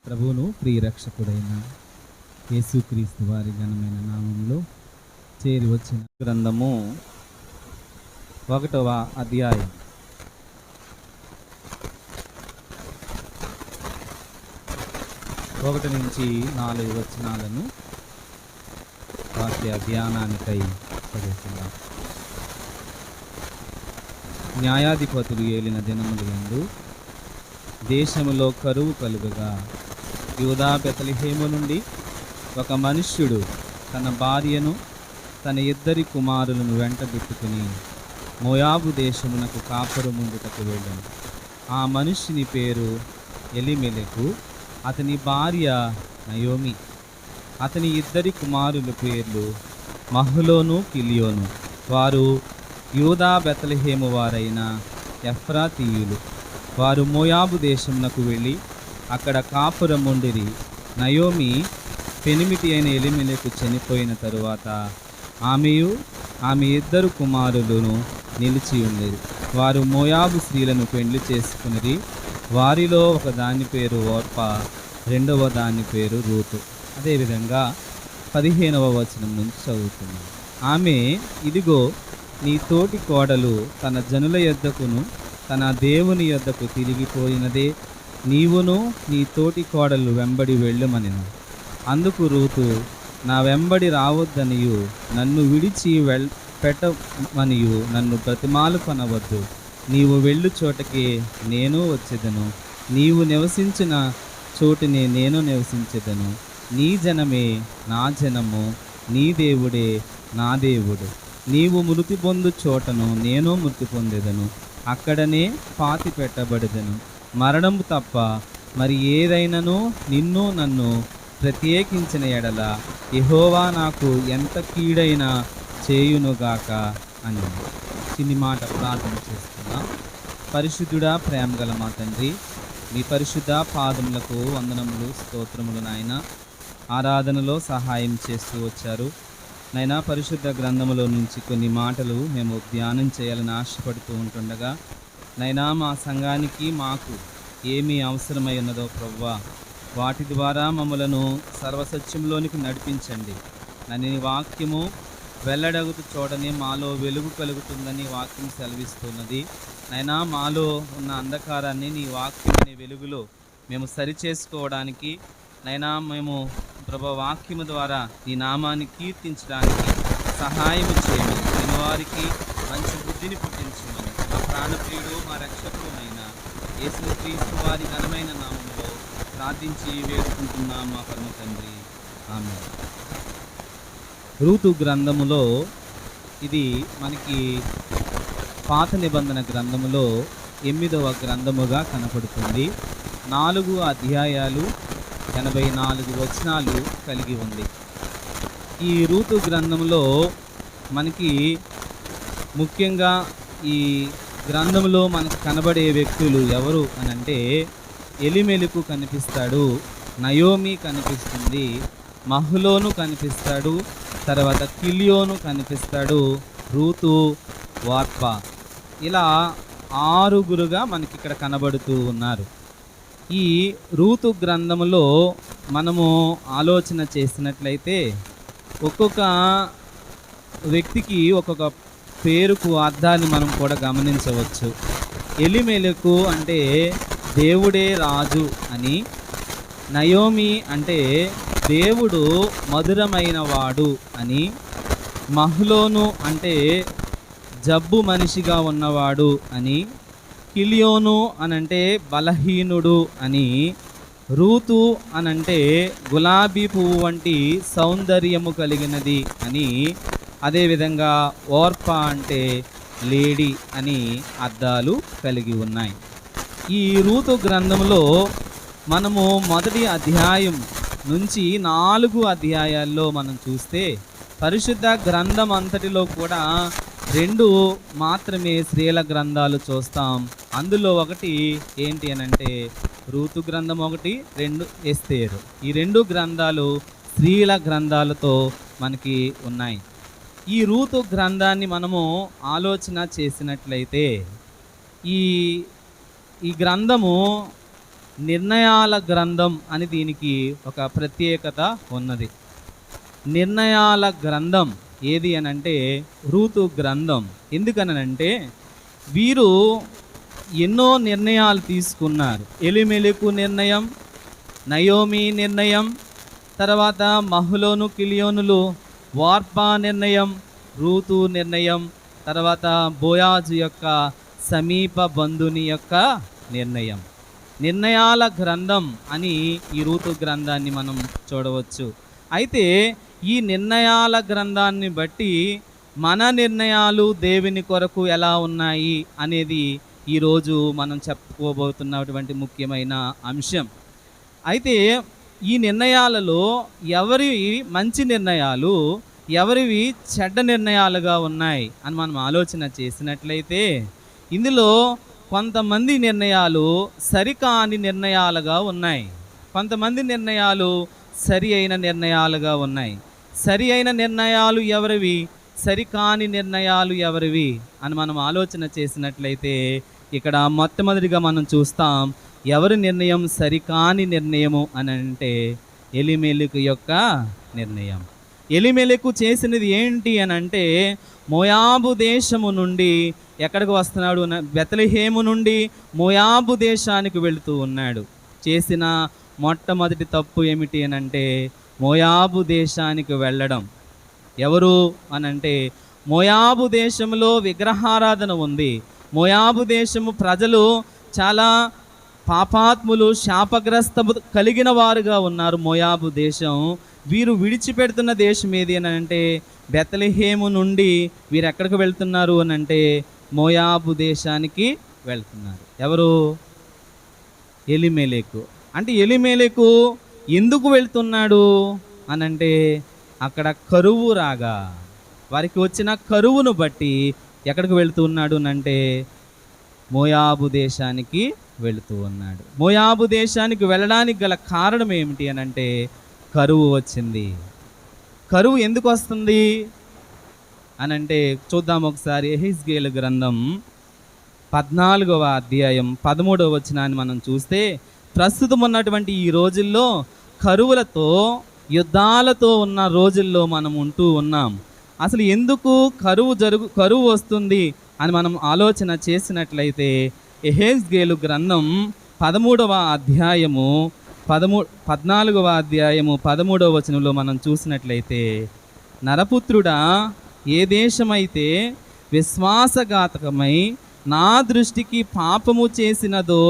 ప్రభువును ప్రియరక్షకుడైన యేసుక్రీస్తు వారి ఘనమైన నామంలో చేరి వచ్చిన గ్రంథము 1వ అధ్యాయం 1 నుంచి 4 వచనాలను వాక్య ధ్యానానికై చదువుకుందాం. న్యాయాధిపతులు ఏలిన దినములందు దేశములో కరువు కలుగగా యూదా బెత్లెహేము నుండి ఒక మనుష్యుడు తన భార్యను తన 2 కుమారులను వెంటబెట్టుకుని మోయాబు దేశమునకు కాపురముందుటకు వెళ్ళాను. ఆ మనుష్యుని పేరు ఎలీమెలెకు, అతని భార్య నయోమి. అతని 2 కుమారుల పేర్లు మహ్లోను, కిలియోను. వారు యూదా బెత్లెహేము వారైన ఎఫ్రాతీయులు. వారు మోయాబు దేశమునకు వెళ్ళి అక్కడ కాపురముండిరి. నయోమి పెనిమిటి అయిన ఎలీమెలెకు చనిపోయిన తరువాత ఆమెయు ఆమె 2 కుమారులను నిలిచి ఉండేది. వారు మోయాబు స్త్రీలను పెండ్లి చేసుకుని, వారిలో ఒక దాని పేరు ఓర్పా, రెండవ దాని పేరు రూతు. అదేవిధంగా 15వ వచనం నుంచి చదువుతున్నాం. ఆమె, ఇదిగో నీ తోటి కోడలు తన జనుల యొద్దకును తన దేవుని యొద్దకు తిరిగిపోయినదే, నీవును నీ తోటి కోడలు వెంబడి వెళ్ళమనెను. అందుకు రూతు, నా వెంబడి రావద్దనియు నన్ను విడిచి పెట్టమనియు నన్ను బ్రతిమాలు కొనవద్దు. నీవు వెళ్ళు చోటకే నేను వచ్చేదను, నీవు నివసించిన చోటునే నేను నివసించెదను. నీ జనమే నా జనము, నీ దేవుడే నా దేవుడు. నీవు మృతి పొందు చోటను నేను మృతి పొందెదను, అక్కడనే పాతి పెట్టబడెదను. మరణము తప్ప మరి ఏదైనను నిన్ను నన్ను ప్రత్యేకించిన ఎడల యెహోవా నాకు ఎంత కీడైనా చేయునుగాక అని చిన్ని మాట ప్రార్థన చేస్తున్నా. పరిశుద్ధుడా, ప్రేమగల మా తండ్రి, మీ పరిశుద్ధ పాదములకు వందనములు, స్తోత్రములు నాయన. ఆరాధనలో సహాయం చేస్తూ వచ్చారు నైనా. పరిశుద్ధ గ్రంథములో నుంచి కొన్ని మాటలు మేము ధ్యానం చేయాలని ఆశపడుతూ ఉంటుండగా నైనా, మా సంఘానికి మాకు ఏమీ అవసరమై ఉన్నదో ప్రభువా, వాటి ద్వారా మమ్మలను సర్వసత్యంలోనికి నడిపించండి. నన్ను వాక్యము వెల్లడగుతూ చూడని మాలో వెలుగు కలుగుతుందని వాక్యం సెలవిస్తున్నది. నైనా, మాలో ఉన్న అంధకారాన్ని నీ వాక్యం అనే వెలుగులో మేము సరిచేసుకోవడానికి నైనా, మేము ప్రభు వాక్యము ద్వారా నీ నామాన్ని కీర్తించడానికి సహాయం చేయమని, నేను వారికి మంచి బుద్ధిని పుట్టించమని మా ప్రాణప్రియుడు, మా రక్షకుడు అయిన యేసుక్రీస్తు వారి ఘనమైన నామములో ప్రార్థించి వేడుకుంటున్నాం మా పరమ తండ్రి, ఆమేన్. రూతు గ్రంథములో ఇది మనకి పాత నిబంధన గ్రంథములో 8వ గ్రంథముగా కనపడుతుంది. 4 అధ్యాయాలు 84 వచనాలు కలిగి ఉంది. ఈ రూతు గ్రంథంలో మనకి ముఖ్యంగా ఈ గ్రంథంలో మనకు కనబడే వ్యక్తులు ఎవరు అని అంటే, ఎలీమెలెకు కనిపిస్తాడు, నయోమి కనిపిస్తుంది, మహ్లోను కనిపిస్తాడు, తర్వాత కిలియోను కనిపిస్తాడు, రూతు, ఓర్పా. ఇలా 6గురుగా మనకి ఇక్కడ కనబడుతూ ఉన్నారు. ఈ రూతు గ్రంథములో మనము ఆలోచన చేసినట్లయితే ఒక్కొక్క వ్యక్తికి ఒక్కొక్క పేరుకు అర్థాన్ని మనం కూడా గమనించవచ్చు. ఎలీమెలెకు అంటే దేవుడే రాజు అని, నయోమి అంటే దేవుడు మధురమైన వాడు అని, మహ్లోను అంటే జబ్బు మనిషిగా ఉన్నవాడు అని, కిలియోను అనంటే బలహీనుడు అని, రూతు అనంటే గులాబీ పువ్వు వంటి సౌందర్యము కలిగినది అని, అదేవిధంగా ఓర్పా అంటే లేడీ అని అర్థాలు కలిగి ఉన్నాయి. ఈ రూతు గ్రంథంలో మనము మొదటి అధ్యాయం నుంచి 4 అధ్యాయాల్లో మనం చూస్తే పరిశుద్ధ గ్రంథం అంతటిలో కూడా 2 మాత్రమే స్త్రీల గ్రంథాలు చూస్తాం. అందులో ఒకటి ఏంటి అనంటే రూతు గ్రంథం, 1, 2 ఎస్తేరు. ఈ 2 గ్రంథాలు స్త్రీల గ్రంథాలతో మనకి ఉన్నాయి. ఈ రూతు గ్రంథాన్ని మనము ఆలోచన చేసినట్లయితే ఈ గ్రంథము నిర్ణయాల గ్రంథం అని దీనికి ఒక ప్రత్యేకత ఉన్నది. నిర్ణయాల గ్రంథం ఏది అనంటే రూతు గ్రంథం. ఎందుకనంటే వీరు ఎన్నో నిర్ణయాలు తీసుకున్నారు. ఎలిమెలెకు నిర్ణయం, నయోమి నిర్ణయం, తర్వాత మహలోను కిలియోనులు వార్పా నిర్ణయం, రూతు నిర్ణయం, తర్వాత బోయాజు యొక్క సమీప బంధుని యొక్క నిర్ణయం. నిర్ణయాల గ్రంథం అని ఈ రూతు గ్రంథాన్ని మనం చూడవచ్చు. అయితే ఈ నిర్ణయాల గ్రంథాన్ని బట్టి మన నిర్ణయాలు దేవుని కొరకు ఎలా ఉన్నాయి అనేది ఈరోజు మనం చెప్పుకోబోతున్నటువంటి ముఖ్యమైన అంశం. అయితే ఈ నిర్ణయాలలో ఎవరివి మంచి నిర్ణయాలు, ఎవరివి చెడ్డ నిర్ణయాలుగా ఉన్నాయి అని మనం ఆలోచన చేసినట్లయితే ఇందులో కొంతమంది నిర్ణయాలు సరికాని నిర్ణయాలుగా ఉన్నాయి, కొంతమంది నిర్ణయాలు సరి అయిన నిర్ణయాలుగా ఉన్నాయి. సరి అయిన నిర్ణయాలు ఎవరివి, సరికాని నిర్ణయాలు ఎవరివి అని మనం ఆలోచన చేసినట్లయితే ఇక్కడ మొట్టమొదటిగా మనం చూస్తాం ఎవరి నిర్ణయం సరికాని నిర్ణయము అని అంటే ఎలిమెలెకు యొక్క నిర్ణయం. ఎలిమెలెకు చేసినది ఏంటి అని అంటే మోయాబు దేశము నుండి ఎక్కడికి వస్తున్నాడు, బెత్లెహేము నుండి మోయాబు దేశానికి వెళుతూ ఉన్నాడు. చేసిన మొట్టమొదటి తప్పు ఏమిటి అని అంటే మోయాబు దేశానికి వెళ్ళడం. ఎవరు అనంటే మోయాబు దేశంలో విగ్రహారాధన ఉంది. మోయాబు దేశము ప్రజలు చాలా పాపాత్ములు, శాపగ్రస్తము కలిగిన వారుగా ఉన్నారు. మోయాబు దేశం వీరు విడిచిపెడుతున్న దేశం ఏది అని అంటే బెత్లెహేము నుండి వీరు ఎక్కడికి వెళ్తున్నారు అని అంటే మోయాబు దేశానికి వెళ్తున్నారు. ఎవరు? ఎలిమెలెకు. అంటే ఎలిమెలెకు ఎందుకు వెళ్తున్నాడు అనంటే అక్కడ కరువు రాగా, వారికి వచ్చిన కరువును బట్టి ఎక్కడికి వెళుతున్నాడు అంటే మోయాబు దేశానికి వెళుతూ ఉన్నాడు. మోయాబు దేశానికి వెళ్ళడానికి గల కారణం ఏమిటి అని అంటే కరువు వచ్చింది. కరువు ఎందుకు వస్తుంది అనంటే చూద్దాం ఒకసారి. యెహెజ్కేలు గ్రంథం 14వ అధ్యాయం 13వ వచనాన్ని మనం చూస్తే ప్రస్తుతం ఉన్నటువంటి ఈ రోజుల్లో కరువులతో, యుద్ధాలతో ఉన్న రోజుల్లో మనం ఉంటూ ఉన్నాం. అసలు ఎందుకు కరువు వస్తుంది అని మనం ఆలోచన చేసినట్లయితే యెహెజ్కేలు గ్రంథం 13వ అధ్యాయము 14వ అధ్యాయము 13వ వచనంలో మనం చూసినట్లయితే నరపుత్రుడా, ఏ దేశమైతే విశ్వాసఘాతకమై నా దృష్టికి పాపము చేసినదో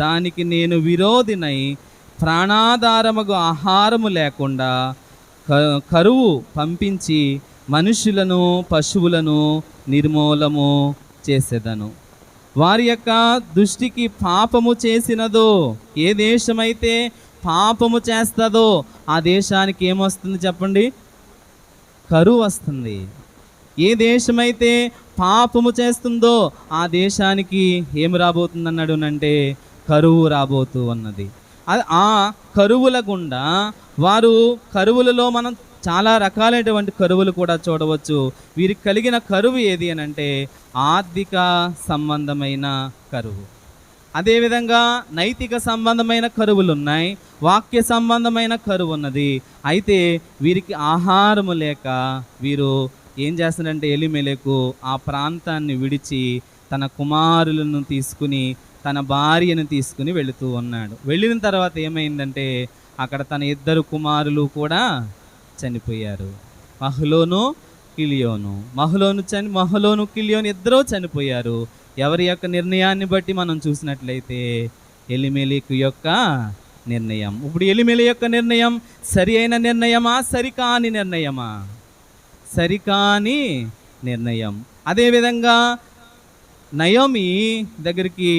దానికి నేను విరోధినై ప్రాణాధారముగు ఆహారము లేకుండా కరువు పంపించి మనుషులను పశువులను నిర్మూలము చేసేదను. వారి యొక్క దృష్టికి పాపము చేసినదో, ఏ దేశమైతే పాపము చేస్తుందో ఆ దేశానికి ఏమొస్తుంది చెప్పండి? కరువు వస్తుంది. ఏ దేశమైతే పాపము చేస్తుందో ఆ దేశానికి ఏమి రాబోతుంది అన్నాడు అంటే కరువు రాబోతూ ఉన్నది. ఆ కరువుల గుండా వారు, కరువులలో మనం చాలా రకాలైనటువంటి కరువులు కూడా చూడవచ్చు. వీరికి కలిగిన కరువు ఏది అని అంటే ఆర్థిక సంబంధమైన కరువు. అదేవిధంగా నైతిక సంబంధమైన కరువులు ఉన్నాయి, వాక్య సంబంధమైన కరువు ఉన్నది. అయితే వీరికి ఆహారము లేక వీరు ఏం చేస్తాడంటే ఎలిమెలెకు ఆ ప్రాంతాన్ని విడిచి తన కుమారులను తీసుకుని, తన భార్యను తీసుకుని వెళుతూ ఉన్నాడు. వెళ్ళిన తర్వాత ఏమైందంటే అక్కడ తన 2 కుమారులు కూడా చనిపోయారు. మహలోను కిలియోను ఇద్దరూ చనిపోయారు. ఎవరి యొక్క నిర్ణయాన్ని బట్టి మనం చూసినట్లయితే ఎలిమెలెకు యొక్క నిర్ణయం. ఇప్పుడు ఎలిమెలెకు యొక్క నిర్ణయం సరి అయిన నిర్ణయమా, సరికాని నిర్ణయమా? సరికాని నిర్ణయం. అదేవిధంగా నయోమి దగ్గరికి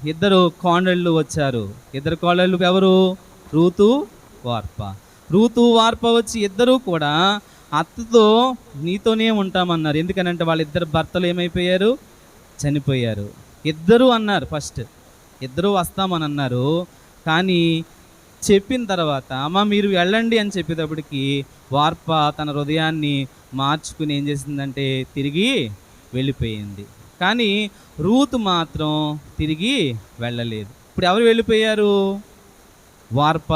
2 కోడళ్ళు వచ్చారు. 2 కోడళ్ళు ఎవరు? రూతు, వార్ప వచ్చి ఇద్దరూ కూడా అత్తతో నీతోనే ఉంటామన్నారు. ఎందుకనంటే వాళ్ళిద్దరు భర్తలు ఏమైపోయారు? చనిపోయారు. ఇద్దరు అన్నారు, ఫస్ట్ ఇద్దరు వస్తామని అన్నారు. కానీ చెప్పిన తర్వాత అమ్మ మీరు వెళ్ళండి అని చెప్పేటప్పటికి వార్ప తన హృదయాన్ని మార్చుకుని ఏం చేసిందంటే తిరిగి వెళ్ళిపోయింది. కానీ రూతు మాత్రం తిరిగి వెళ్ళలేదు. ఇప్పుడు ఎవరు వెళ్ళిపోయారు? వార్ప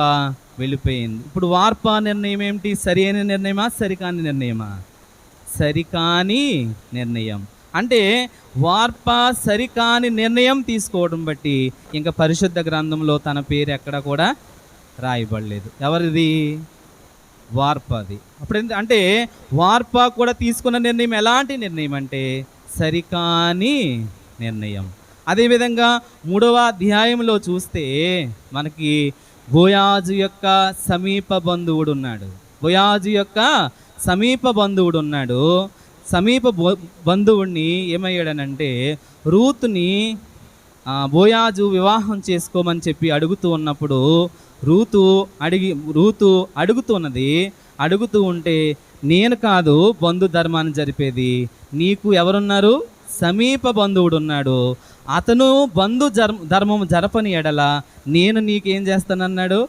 వెళ్ళిపోయింది. ఇప్పుడు వార్ప నిర్ణయం ఏమిటి? సరి అయిన నిర్ణయమా, సరికాని నిర్ణయమా? సరికాని నిర్ణయం. అంటే వార్ప సరికాని నిర్ణయం తీసుకోవడం బట్టి ఇంకా పరిశుద్ధ గ్రంథంలో తన పేరు ఎక్కడ కూడా రాయబడలేదు. ఎవరిది? వార్పది. అప్పుడు అంటే వార్ప కూడా తీసుకున్న నిర్ణయం ఎలాంటి నిర్ణయం అంటే సరికాని నిర్ణయం. అదేవిధంగా 3వ అధ్యాయంలో చూస్తే మనకి బోయాజు యొక్క సమీప బంధువుడు ఉన్నాడు. బోయాజు యొక్క సమీప బంధువుడు ఉన్నాడు. సమీప బంధువుడిని ఏమయ్యాడనంటే రూతుని బోయాజు వివాహం చేసుకోమని చెప్పి అడుగుతూ ఉన్నప్పుడు రూతు అడుగుతూ ఉంటే, నేను కాదు బంధు ధర్మాన్ని జరిపేది, నీకు ఎవరున్నారు? సమీప బంధువుడు ఉన్నాడు, అతను బంధు ధర్మం జరపని ఎడల నేను నీకేం చేస్తానన్నాడు?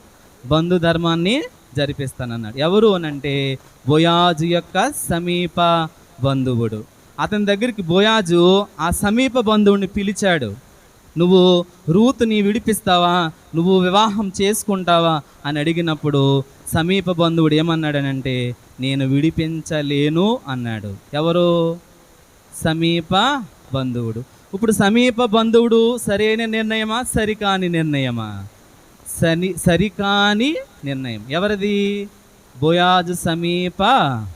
బంధు ధర్మాన్ని జరిపిస్తానన్నాడు. ఎవరు అనంటే బోయాజు యొక్క సమీప బంధువుడు. అతని దగ్గరికి బోయాజు ఆ సమీప బంధువుని పిలిచాడు. నువ్వు రూతుని విడిపిస్తావా, నువ్వు వివాహం చేసుకుంటావా అని అడిగినప్పుడు సమీప బంధువుడు ఏమన్నాడనంటే నేను విడిపించలేను అన్నాడు. ఎవరు? సమీప బంధువుడు. ఇప్పుడు సమీప బంధువుడు సరైన నిర్ణయమా, సరికాని నిర్ణయమా? సరికాని నిర్ణయం. ఎవరిది? బోయాజు సమీప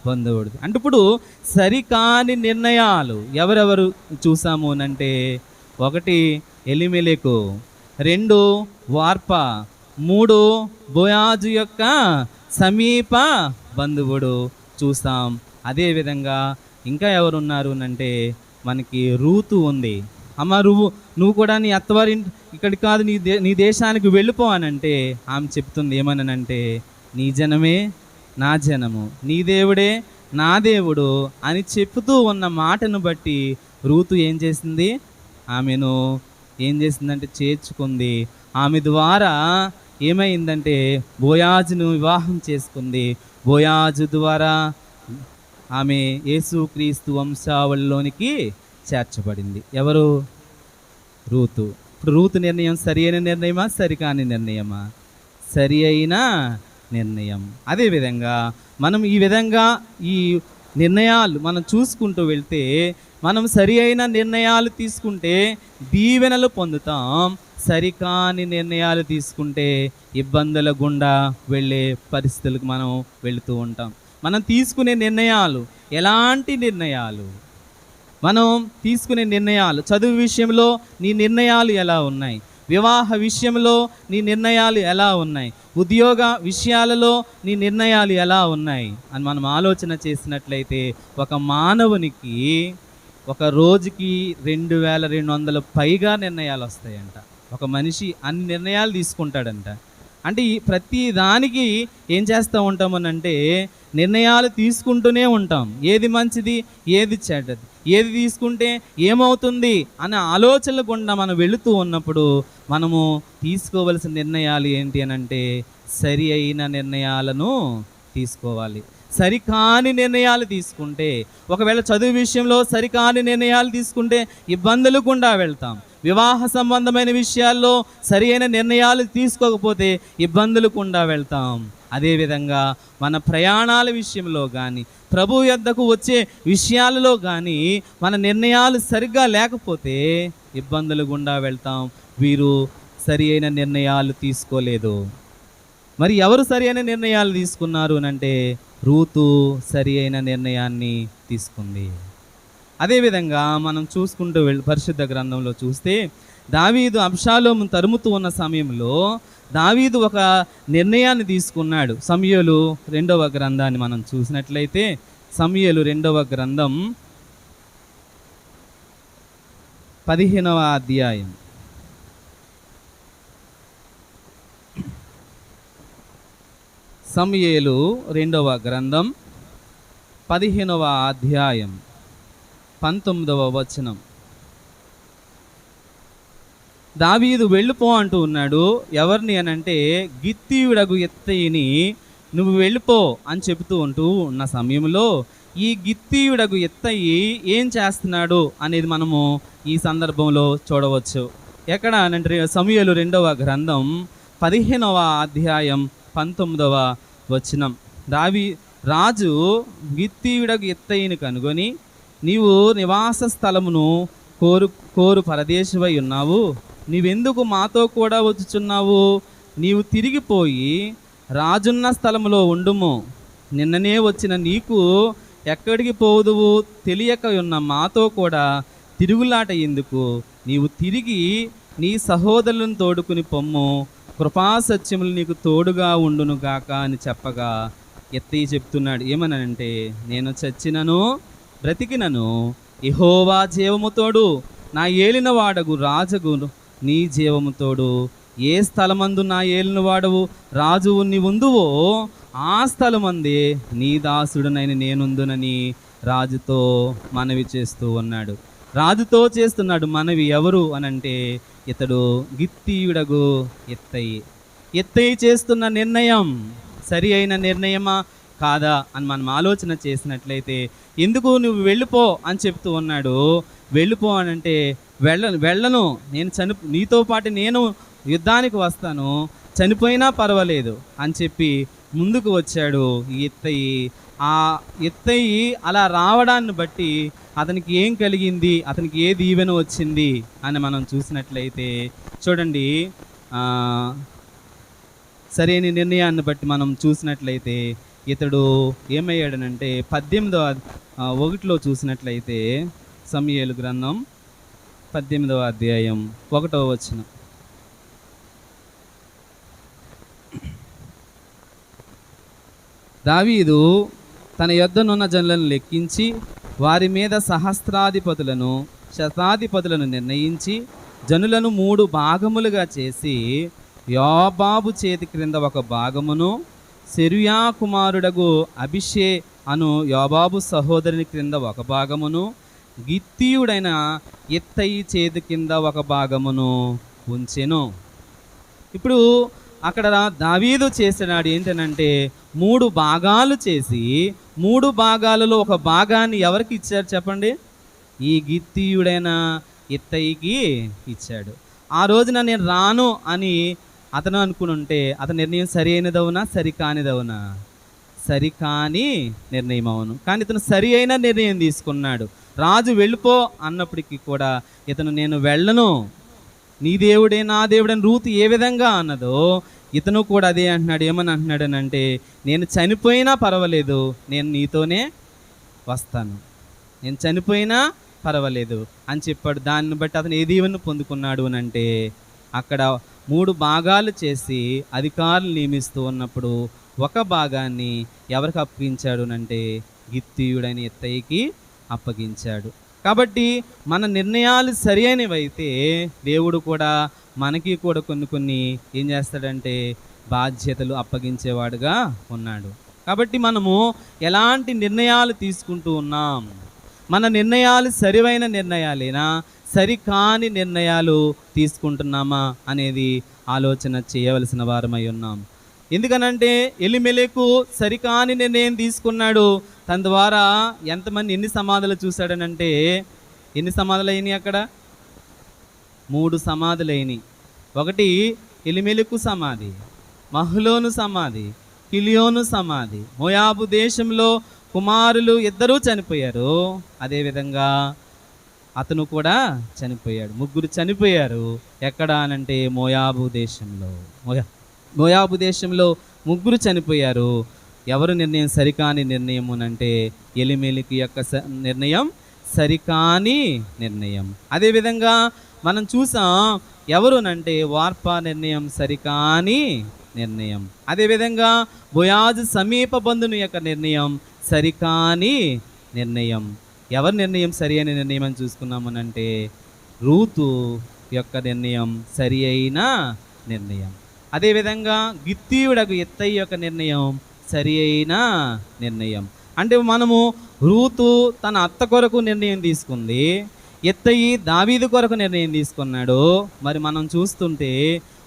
బంధువుడు. అంటే ఇప్పుడు సరికాని నిర్ణయాలు ఎవరెవరు చూసాము అంటే 1 ఎలిమెలెకు, 2 వార్ప, 3 బోయాజు యొక్క సమీప బంధువుడు చూసాం. అదేవిధంగా ఇంకా ఎవరున్నారు అంటే మనకి రూతు ఉంది. అమ్మ నువ్వు కూడా నీ అత్తవారి ఇక్కడికి కాదు నీ దేశానికి వెళ్ళిపో అనంటే ఆమె చెప్తుంది ఏమనంటే నీ జనమే నా జనము, నీ దేవుడే నా దేవుడు అని చెప్తూ ఉన్న మాటను బట్టి రూతు ఏం చేసింది? ఆమెను ఏం చేసిందంటే చేర్చుకుంది. ఆమె ద్వారా ఏమైందంటే బోయాజును వివాహం చేసుకుంది. బోయాజు ద్వారా ఆమె యేసుక్రీస్తు వంశావళిలోనికి చేర్చబడింది. ఎవరు? రూతు. ఇప్పుడు రూతు నిర్ణయం సరి అయిన నిర్ణయమా, సరికాని నిర్ణయమా? సరి అయిన నిర్ణయం. అదేవిధంగా మనం ఈ విధంగా ఈ నిర్ణయాలు మనం చూసుకుంటూ వెళ్తే మనం సరి అయిన నిర్ణయాలు తీసుకుంటే దీవెనలు పొందుతాం. సరికాని నిర్ణయాలు తీసుకుంటే ఇబ్బందుల గుండా వెళ్ళే పరిస్థితులకు మనం వెళుతూ ఉంటాం. మనం తీసుకునే నిర్ణయాలు ఎలాంటి నిర్ణయాలు? మనం తీసుకునే నిర్ణయాలు చదువు విషయంలో నీ నిర్ణయాలు ఎలా ఉన్నాయి? వివాహ విషయంలో నీ నిర్ణయాలు ఎలా ఉన్నాయి? ఉద్యోగ విషయాలలో నీ నిర్ణయాలు ఎలా ఉన్నాయి అని మనం ఆలోచన చేసినట్లయితే ఒక మానవునికి ఒక రోజుకి 2200 పైగా నిర్ణయాలు వస్తాయంట. ఒక మనిషి అన్ని నిర్ణయాలు తీసుకుంటాడంట. అంటే ఈ ప్రతి దానికి ఏం చేస్తూ ఉంటామనంటే నిర్ణయాలు తీసుకుంటూనే ఉంటాం. ఏది మంచిది, ఏది చెడ్డది, ఏది తీసుకుంటే ఏమవుతుంది అనే ఆలోచనలు గుండా మనం వెళుతూ ఉన్నప్పుడు మనము తీసుకోవలసిన నిర్ణయాలు ఏంటి అనంటే సరి అయిన నిర్ణయాలను తీసుకోవాలి. సరికాని నిర్ణయాలు తీసుకుంటే, ఒకవేళ చదువు విషయంలో సరికాని నిర్ణయాలు తీసుకుంటే ఇబ్బందులు గుండా వెళ్తాం. వివాహ సంబంధమైన విషయాల్లో సరి అయిన నిర్ణయాలు తీసుకోకపోతే ఇబ్బందులు గుండా వెళ్తాం. అదేవిధంగా మన ప్రయాణాల విషయంలో కానీ ప్రభు యొద్దకు వచ్చే విషయాలలో కానీ మన నిర్ణయాలు సరిగ్గా లేకపోతే ఇబ్బందులు గుండా వెళ్తాం. వీరు సరి అయిన నిర్ణయాలు తీసుకోలేదు. మరి ఎవరు సరి అయిన నిర్ణయాలు తీసుకున్నారు అంటే రూతు సరి అయిన నిర్ణయాన్ని తీసుకుంది. అదేవిధంగా మనం చూసుకుంటూ పరిశుద్ధ గ్రంథంలో చూస్తే దావీదు అబ్షాలోము తరుముతూ ఉన్న సమయంలో దావీదు ఒక నిర్ణయాన్ని తీసుకున్నాడు. సమూయేలు 2వ గ్రంథాన్ని మనం చూసినట్లయితే సమూయేలు 2వ గ్రంథం 15వ అధ్యాయం. సమూయేలు 2వ గ్రంథం 15వ అధ్యాయం 19వ వచనం. దావీదు వెళ్ళిపో అంటూ ఉన్నాడు. ఎవరిని అనంటే గిత్తీయుడగు ఇత్తయిని నువ్వు వెళ్ళిపో అని చెబుతూ ఉంటూ ఉన్న సమయంలో ఈ గిత్తీయుడగు ఇత్తయి ఏం చేస్తున్నాడు అనేది మనము ఈ సందర్భంలో చూడవచ్చు. ఎక్కడ అంటే సమూయేలు 2వ గ్రంథం 15వ అధ్యాయం 19వ వచనం. రాజు గిత్తీయుడకు ఎత్తయిని కనుగొని, నీవు నివాస స్థలమును కోరు పరదేశివై ఉన్నావు, నీవెందుకు మాతో కూడా వచ్చుచున్నావు? నీవు తిరిగిపోయి రాజున్న స్థలములో ఉండుము. నిన్ననే వచ్చిన నీకు ఎక్కడికి పోదువు తెలియక ఉన్న మాతో కూడా తిరుగులాట ఎందుకు? నీవు తిరిగి నీ సహోదరులను తోడుకుని పొమ్ము, కృపాసత్యములు నీకు తోడుగా ఉండును గాక అని చెప్పగా ఎత్తయి చెప్తున్నాడు. ఏమనంటే, నేను చచ్చినను బ్రతికినను యెహోవా జీవము తోడు, నా ఏలిన వాడగు రాజగు నీ జీవము తోడు. ఏ స్థలమందు నా ఏలిన వాడవు రాజువు నీవుందువో ఆ స్థలమందే నీ దాసుడునైన నేనుందునని రాజుతో మనవి చేస్తూ ఉన్నాడు. రాజుతో చేస్తున్నాడు మనవి. ఎవరు అనంటే, ఇతడు గిత్తీయుడగు ఎత్తయి చేస్తున్న నిర్ణయం సరి అయిన నిర్ణయమా కాదా అని మనం ఆలోచన చేసినట్లయితే, ఎందుకు నువ్వు వెళ్ళిపో అని చెప్తూ ఉన్నాడు. వెళ్ళిపో అనంటే, వెళ్ళను, నేను నీతో పాటు నేను యుద్ధానికి వస్తాను, చనిపోయినా పర్వాలేదు అని చెప్పి ముందుకు వచ్చాడు ఈ ఎత్తయి. అలా రావడాన్ని బట్టి అతనికి ఏం కలిగింది, అతనికి ఏ దీవెన వచ్చింది అని మనం చూసినట్లయితే చూడండి. సరైన నిర్ణయాన్ని బట్టి మనం చూసినట్లయితే ఇతడు ఏమయ్యాడనంటే 18వ చూసినట్లయితే సమూయేలు గ్రంథం 18వ అధ్యాయం 1వ వచనం. దావీదు తన యొద్దనున్న జనులను లెక్కించి వారి మీద సహస్రాధిపతులను శతాధిపతులను నిర్ణయించి జనులను 3 భాగములుగా చేసి, యోబాబు చేతి క్రింద ఒక భాగమును, సెరుయా కుమారుడగు అభిషే అను యోబాబు సహోదరుని క్రింద ఒక భాగమును, గిత్తీయుడైన ఎత్తయి చేతి కింద ఒక భాగమును ఉంచెను. ఇప్పుడు అక్కడ దావీదు చేసినాడు ఏంటనంటే, 3 భాగాలు చేసి 3 భాగాలలో ఒక భాగాన్ని ఎవరికి ఇచ్చారు చెప్పండి? ఈ గిత్తీయుడైన ఎత్తయికి ఇచ్చాడు. ఆ రోజున నేను రాను అని అతను అనుకుని ఉంటే అతని నిర్ణయం సరి అయినదవునా సరికానిదవునా? సరికాని నిర్ణయం అవును. కానీ ఇతను సరి అయిన నిర్ణయం తీసుకున్నాడు. రాజు వెళ్ళిపో అన్నప్పటికీ కూడా ఇతను నేను వెళ్ళను, నీ దేవుడే నా దేవుడని రూతు ఏ విధంగా అన్నదో ఇతను కూడా అదే అంటున్నాడు. ఏమని అంటున్నాడనంటే, నేను చనిపోయినా పర్వాలేదు, నేను నీతోనే వస్తాను, నేను చనిపోయినా పర్వాలేదు అని చెప్పాడు. దాన్ని బట్టి అతను ఏ దీవెనను పొందుకున్నాడు అని అంటే, అక్కడ 3 భాగాలు చేసి అధికారులు నియమిస్తూ ఉన్నప్పుడు ఒక భాగాన్ని ఎవరికి అప్పగించాడు అంటే, గిత్తీయుడైన ఎత్తయికి అప్పగించాడు. కాబట్టి మన నిర్ణయాలు సరి అయినవైతే దేవుడు కూడా మనకి కూడా కొన్ని ఏం చేస్తాడంటే బాధ్యతలు అప్పగించేవాడుగా ఉన్నాడు. కాబట్టి మనము ఎలాంటి నిర్ణయాలు తీసుకుంటూ ఉన్నాం? మన నిర్ణయాలు సరివైన నిర్ణయాలేనా, సరికాని నిర్ణయాలు తీసుకుంటున్నామా అనేది ఆలోచన చేయవలసిన వారమై ఉన్నాం. ఎందుకనంటే ఎలిమెలెకు సరికాని నిర్ణయం తీసుకున్నాడు. తన ద్వారా ఎంతమంది ఎన్ని సమాధులు చూశాడనంటే, ఎన్ని సమాధులు అయినాయి అక్కడ? 3 సమాధులు అయినాయి. ఒకటి ఎలిమెలెకు సమాధి, మహ్లోను సమాధి, కిలియోను సమాధి. మోయాబు దేశంలో కుమారులు 2 చనిపోయారు. అదేవిధంగా అతను కూడా చనిపోయాడు. 3 చనిపోయారు. ఎక్కడ అనంటే మోయాబు దేశంలో. మోయాబు దేశంలో 3 చనిపోయారు. ఎవరు నిర్ణయం సరికాని నిర్ణయం అంటే ఎలిమెలెకు యొక్క నిర్ణయం సరికాని నిర్ణయం. అదేవిధంగా మనం చూసాం ఎవరునంటే వార్పా నిర్ణయం సరికాని నిర్ణయం. అదేవిధంగా బోయాజు సమీప బంధుని యొక్క నిర్ణయం సరికాని నిర్ణయం. ఎవరి నిర్ణయం సరి అయిన నిర్ణయం అని చూసుకున్నామనంటే రూతు యొక్క నిర్ణయం సరి అయిన నిర్ణయం. అదేవిధంగా గిత్తీయుడకు ఎత్తయి యొక్క నిర్ణయం సరి అయిన నిర్ణయం. అంటే మనము రూతు తన అత్త కొరకు నిర్ణయం తీసుకుంది, ఎత్తయి దావీదు కొరకు నిర్ణయం తీసుకున్నాడు. మరి మనం చూస్తుంటే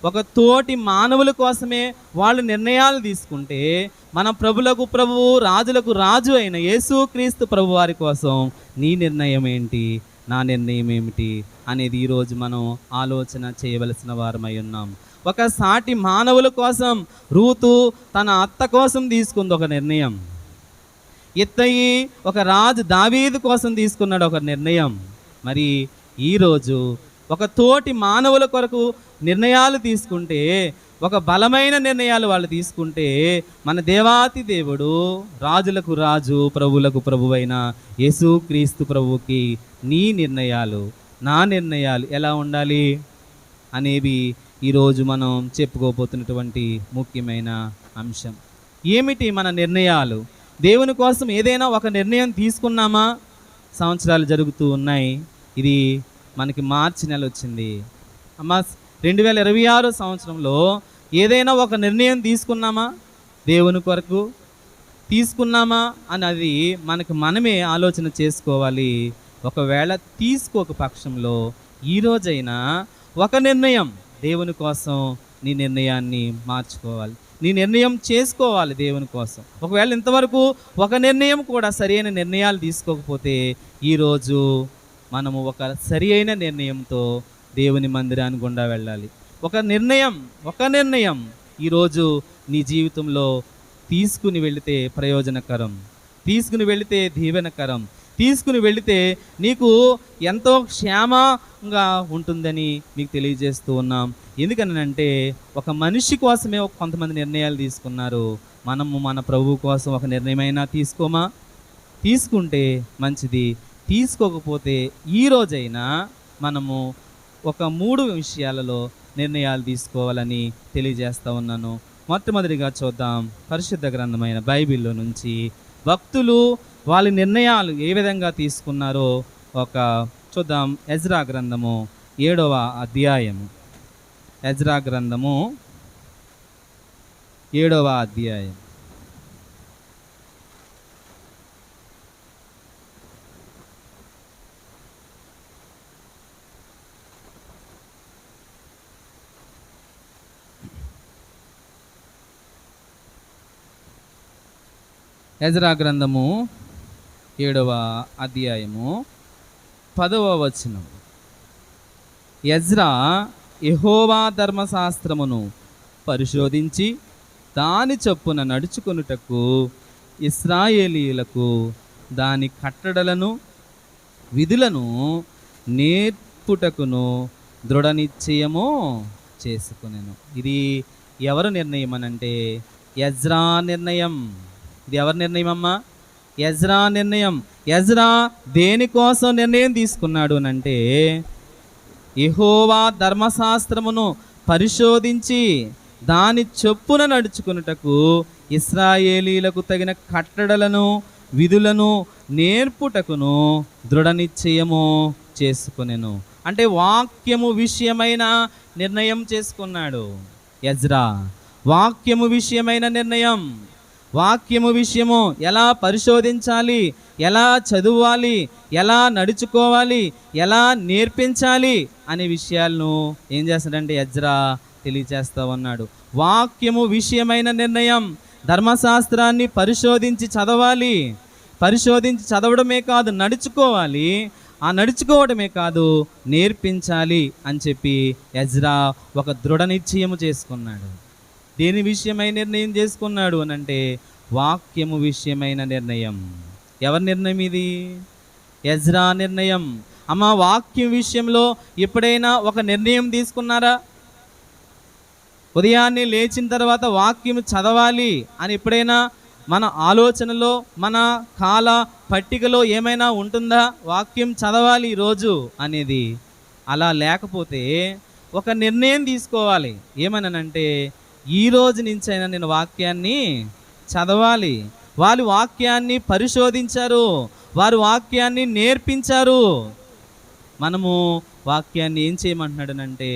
ఒక తోటి మానవుల కోసమే వాళ్ళు నిర్ణయాలు తీసుకుంటే, మన ప్రభులకు ప్రభువు రాజులకు రాజు అయిన యేసుక్రీస్తు ప్రభు వారి కోసం నీ నిర్ణయం ఏంటి, నా నిర్ణయం ఏమిటి అనేది ఈరోజు మనం ఆలోచన చేయవలసిన వారమై ఉన్నాం. ఒక సాటి మానవుల కోసం రూతు తన అత్త కోసం తీసుకుంది ఒక నిర్ణయం. ఇత్తయి ఒక రాజు దావీదు కోసం తీసుకున్నాడు ఒక నిర్ణయం. మరి ఈరోజు ఒక తోటి మానవుల కొరకు నిర్ణయాలు తీసుకుంటే, ఒక బలమైన నిర్ణయాలు వాళ్ళు తీసుకుంటే, మన దేవాతి దేవుడు, రాజులకు రాజు, ప్రభువులకు ప్రభువైన యేసుక్రీస్తు ప్రభువుకి నీ నిర్ణయాలు, నా నిర్ణయాలు ఎలా ఉండాలి అనేవి ఈరోజు మనం చెప్పుకోబోతున్నటువంటి ముఖ్యమైన అంశం. ఏమిటి మన నిర్ణయాలు? దేవుని కోసం ఏదైనా ఒక నిర్ణయం తీసుకున్నామా? సంవత్సరాలు జరుగుతూ ఉన్నాయి. ఇది మనకి మార్చి నెల వచ్చింది. అమ్మ, 2026 సంవత్సరంలో ఏదైనా ఒక నిర్ణయం తీసుకున్నామా? దేవుని కొరకు తీసుకున్నామా అన్నది మనకు మనమే ఆలోచన చేసుకోవాలి. ఒకవేళ తీసుకోక పక్షంలో ఈరోజైనా ఒక నిర్ణయం దేవుని కోసం నీ నిర్ణయాన్ని మార్చుకోవాలి, నీ నిర్ణయం చేసుకోవాలి దేవుని కోసం. ఒకవేళ ఇంతవరకు ఒక నిర్ణయం కూడా సరైన నిర్ణయాలు తీసుకోకపోతే ఈరోజు మనము ఒక సరి అయిన నిర్ణయంతో దేవుని మందిరాన్ని గుండా వెళ్ళాలి. ఒక నిర్ణయం ఈరోజు నీ జీవితంలో తీసుకుని వెళితే ప్రయోజనకరం, తీసుకుని వెళితే దీవెనకరం, తీసుకుని వెళితే నీకు ఎంతో క్షేమంగా ఉంటుందని మీకు తెలియజేస్తూ ఉన్నాం. ఎందుకనంటే ఒక మనిషి కోసమే కొంతమంది నిర్ణయాలు తీసుకున్నారు. మనము మన ప్రభువు కోసం ఒక నిర్ణయమైనా తీసుకోమా? తీసుకుంటే మంచిది. తీసుకోకపోతే ఈరోజైనా మనము ఒక 3 విషయాలలో నిర్ణయాలు తీసుకోవాలని తెలియజేస్తూ ఉన్నాను. మొట్టమొదటిగా చూద్దాం, పరిశుద్ధ గ్రంథమైన బైబిల్లో నుంచి భక్తులు వాళ్ళ నిర్ణయాలు ఏ విధంగా తీసుకున్నారో చూద్దాం. ఎజ్రా గ్రంథము 7వ అధ్యాయము. ఎజ్రా గ్రంథము 7వ అధ్యాయం. ఎజ్రా గ్రంథము 7వ అధ్యాయము 10వ వచనం. ఎజ్రా యెహోవా ధర్మశాస్త్రమును పరిశోధించి దాని చొప్పున నడుచుకొనుటకు ఇశ్రాయేలీయులకు దాని కట్టడలను విధులను నేర్పుటకును దృఢ నిశ్చయము చేసుకొనెను. ఇది ఎవరు నిర్ణయం అనంటే ఎజ్రా నిర్ణయం. ఇది ఎవరి నిర్ణయం అమ్మా? ఎజ్రా నిర్ణయం. ఎజ్రా దేనికోసం నిర్ణయం తీసుకున్నాడు అనంటే యెహోవా ధర్మశాస్త్రమును పరిశోధించి దాని చొప్పున నడుచుకున్నటకు ఇశ్రాయేలీలకు తగిన కట్టడలను విధులను నేర్పుటకును దృఢ నిశ్చయము చేసుకొనెను. అంటే వాక్యము విషయమైన నిర్ణయం చేసుకున్నాడు ఎజ్రా. వాక్యము విషయమైన నిర్ణయం, వాక్యము విషయము ఎలా పరిశోధించాలి, ఎలా చదవాలి, ఎలా నడుచుకోవాలి, ఎలా నేర్పించాలి అనే విషయాలను ఏం చేస్తాడంటే ఎజ్రా తెలియచేస్తూ ఉన్నాడు. వాక్యము విషయమైన నిర్ణయం, ధర్మశాస్త్రాన్ని పరిశోధించి చదవాలి, పరిశోధించి చదవడమే కాదు నడుచుకోవాలి, ఆ నడుచుకోవడమే కాదు నేర్పించాలి అని చెప్పి ఎజ్రా ఒక దృఢ నిశ్చయము చేసుకున్నాడు. దేని విషయమైన నిర్ణయం చేసుకున్నాడు అనంటే వాక్యము విషయమైన నిర్ణయం. ఎవరి నిర్ణయం ఇది? ఎజ్రా నిర్ణయం. అమ్మ, వాక్యం విషయంలో ఎప్పుడైనా ఒక నిర్ణయం తీసుకున్నారా? ఉదయాన్నే లేచిన తర్వాత వాక్యం చదవాలి అని ఎప్పుడైనా మన ఆలోచనలో, మన కాల పట్టికలో ఏమైనా ఉంటుందా? వాక్యం చదవాలి ఈరోజు అనేది. అలా లేకపోతే ఒక నిర్ణయం తీసుకోవాలి. ఏమనంటే ఈ రోజు నుంచైనా నేను వాక్యాన్ని చదవాలి. వాళ్ళు వాక్యాన్ని పరిశోధించారు, వారు వాక్యాన్ని నేర్పించారు. మనము వాక్యాన్ని ఏం చేయమంటున్నాడునంటే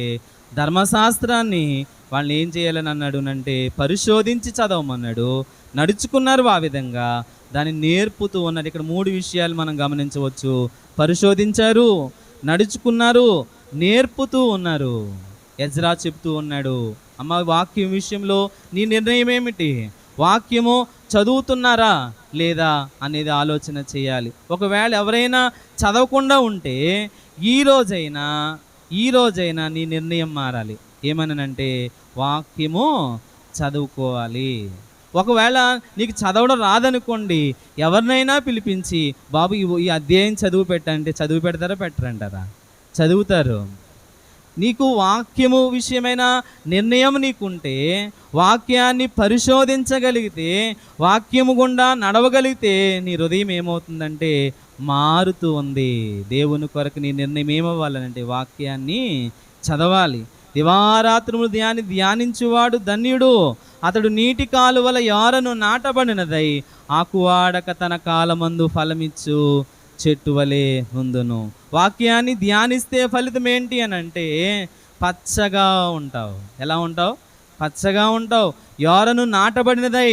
ధర్మశాస్త్రాన్ని వాళ్ళని ఏం చేయాలని అన్నాడునంటే పరిశోధించి చదవమన్నాడు. నడుచుకున్నారు ఆ విధంగా, దాన్ని నేర్పుతూ ఉన్నారు. ఇక్కడ 3 విషయాలు మనం గమనించవచ్చు. పరిశోధించారు, నడుచుకున్నారు, నేర్పుతూ ఉన్నారు. ఎజ్రా చెప్తూ ఉన్నాడు, అమ్మ వాక్యం విషయంలో నీ నిర్ణయం ఏమిటి? వాక్యము చదువుతున్నారా లేదా అనేది ఆలోచన చేయాలి. ఒకవేళ ఎవరైనా చదవకుండా ఉంటే ఈ రోజైనా నీ నిర్ణయం మారాలి. ఏమనంటే వాక్యము చదువుకోవాలి. ఒకవేళ నీకు చదవడం రాదనుకోండి, ఎవరినైనా పిలిపించి బాబు ఈ అధ్యాయం చదువు పెట్టంటే చదువు పెడతారా పెట్టరంటారా? చదువుతారు. నీకు వాక్యము విషయమైన నిర్ణయం నీకుంటే, వాక్యాన్ని పరిశోధించగలిగితే, వాక్యము గుండా నడవగలిగితే నీ హృదయం ఏమవుతుందంటే మారుతూ ఉంది. దేవుని కొరకు నీ నిర్ణయం ఏమవ్వాలనంటే వాక్యాన్ని చదవాలి. దివారాత్రములు ధ్యానించువాడు ధన్యుడు, అతడు నీటి కాలువల యారను నాటబడినదై ఆకువాడక తన కాలమందు ఫలమిచ్చు చెట్టు వలె ఉందును. వాక్యాన్ని ధ్యానిస్తే ఫలితం ఏంటి అని అంటే పచ్చగా ఉంటావు. ఎలా ఉంటావు? పచ్చగా ఉంటావు. యారను నాటబడినదై